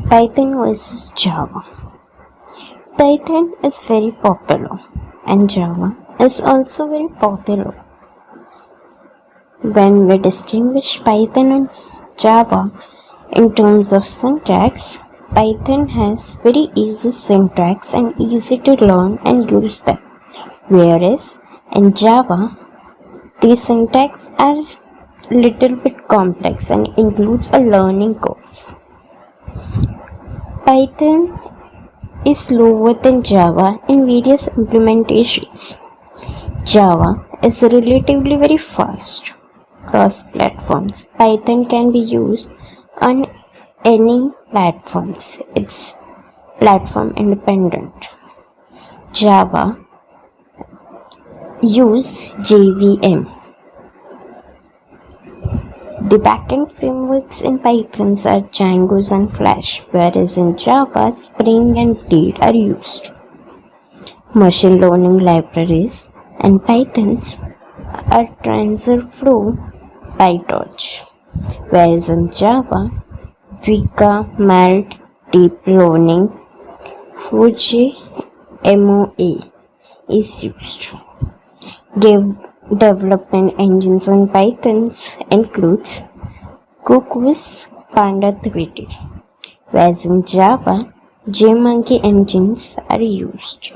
Python versus Java. Python is very popular and Java is also very popular. When we distinguish Python and Java in terms of syntax, Python has very easy syntax and easy to learn and use them, whereas in Java, the syntax are little bit complex and includes a learning curve. Python is slower than Java in various implementations. Java is relatively very fast across platforms. Python can be used on any platforms. It's platform independent. Java use JVM. The backend frameworks in Python are Django and Flash, whereas in Java, Spring and Blade are used. Machine learning libraries and Pythons are TensorFlow, PyTorch, whereas in Java, Vika, Melt, Deep Learning, Fuji, MOA is used. Development engines in Python includes Cuckoo's Panda 3D, whereas in Java, JMonkey engines are used.